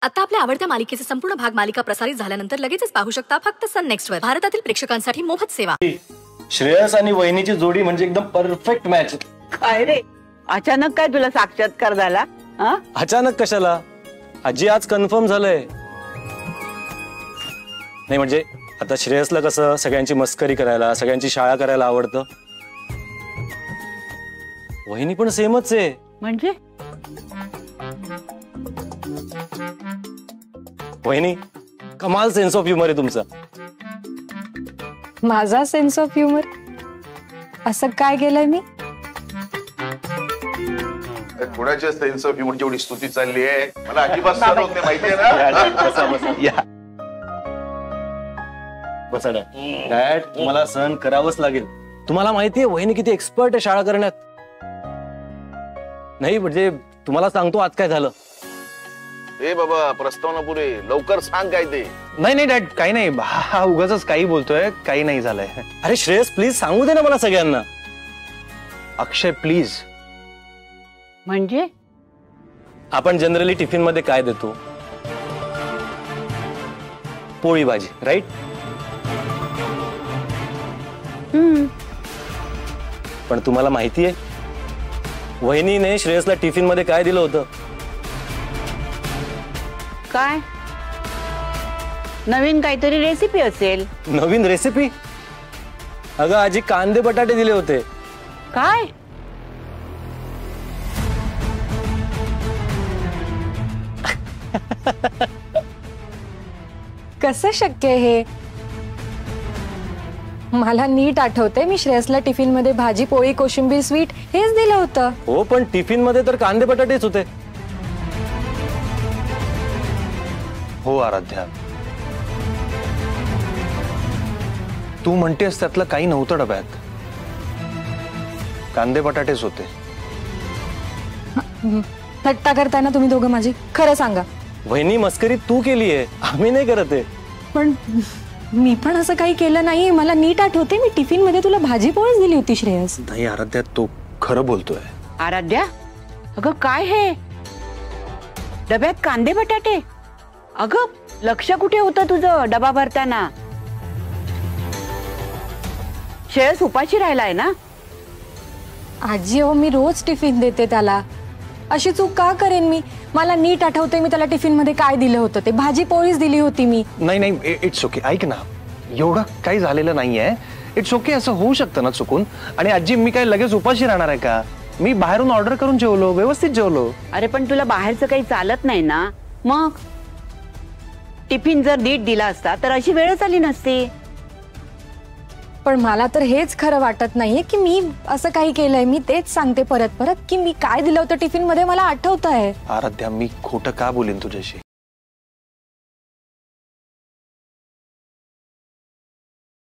आता आपल्या आवडत्या मालिकेचे संपूर्ण भाग मालिका प्रसारित झाल्यानंतर लगेचच पाहू शकता फक्त सन नेक्स्ट वर भारतातील प्रेक्षकांसाठी मोफत सेवा। श्रेयस आणि वहिनीची जोडी म्हणजे एकदम परफेक्ट मॅच। काय रे अचानक काय तुला साक्षात्कार झाला? अचानक कशाला, आजी आज कन्फर्म झालंय। नाही म्हणजे आता श्रेयसला कसं सगळ्यांची मस्करी करायला, सगळ्यांची शाळा करायला आवडतं, वहिनी पण सेमच आहे। म्हणजे वहिनी कमाल सेन्स ऑफ ह्युमर आहे तुमचा। माझा सेन्स ऑफ ह्युमर असं काय केलंय मी? कोणाच्या सेन्स ऑफ ह्युमरची एवढी स्तुती चालली आहे मला अजिबात सहन होत नाही, माहितीये ना? बसा डॅड, तुम्हाला सहन करावंच लागेल। तुम्हाला माहितीये वहिनी किती एक्सपर्ट आहे शाळा करण्यात। नाही म्हणजे तुम्हाला सांगतो आज काय झालं। ए बाबा प्रस्तावना पुरे लवकर सांग काय ते। नाही नाही डॅड काही नाही, हा उगाच काही बोलतोय, काही नाही झालंय। अरे श्रेयस प्लीज सांगू दे ना मला सगळ्यांना। अक्षय प्लीज। म्हणजे आपण जनरली टिफिन मध्ये काय देतो? पोळी भाजी, राईट? पण तुम्हाला माहितीये वहिनीने श्रेयसला टिफिन मध्ये काय दिलं होतं? काय नवीन काहीतरी रेसिपी असेल। नवीन रेसिपी? अगं आजी कांदे बटाटे दिले होते। काय कसं शक्य आहे हे? मला नीट आठवते मी श्रेयसला टिफिन मध्ये भाजी पोळी कोशिंबीर स्वीट हेच दिलं होतं। हो पण टिफिन मध्ये तर कांदे बटाटेच होते। हो आराध्या, तू म्हणतेस त्यातलं काही नव्हतं डब्यात, कांदे बटाटेच होते। थट्टा करताना तुम्ही दोघं माझी, खरं सांगा। वहिनी मस्करी तू केलीये, आम्ही नाही करत आहे। पण मी पण असं काही केलं नाहीये, मला नीट आठवते मी टिफिन मध्ये तुला भाजी पोळीच दिली होती श्रेयस। नाही आराध्या, तो खरं बोलतोय। आराध्या अगं काय हे डब्यात कांदे बटाटे? अगं लक्ष कुठे होतं तुझं डबा भरताना? श्रेयस उपाशी राहिलाय ना? आजी हो मी रोज टिफिन देते त्याला, अशी चूक का करेन मी? मला नीट आठवते मी त्याला टिफिन मध्ये काय दिलं होतं, ते भाजी पोळीच दिली होती मी। नाही नाही इट्स ओके, ऐक ना, एवढं काही झालेलं नाहीये, इट्स ओके, असं होऊ शकतं ना चुकून। आणि आजी मी काय लगेच उपाशी राहणार आहे का? मी बाहेरून ऑर्डर करून जेवलो, व्यवस्थित जेवलो। अरे पण तुला बाहेरचं काही चालत नाही ना, मग टिफिन जर नीट दिला असता तर अशी वेळच आली नसती। पण मला तर हेच खरं वाटत नाहीये की मी असं काही केलंय। मी तेच सांगते परत परत की मी काय दिलं होतं टिफिन मध्ये मला आठवत आहे। आराध्या मी खोटं का बोलेन तुझ्याशी?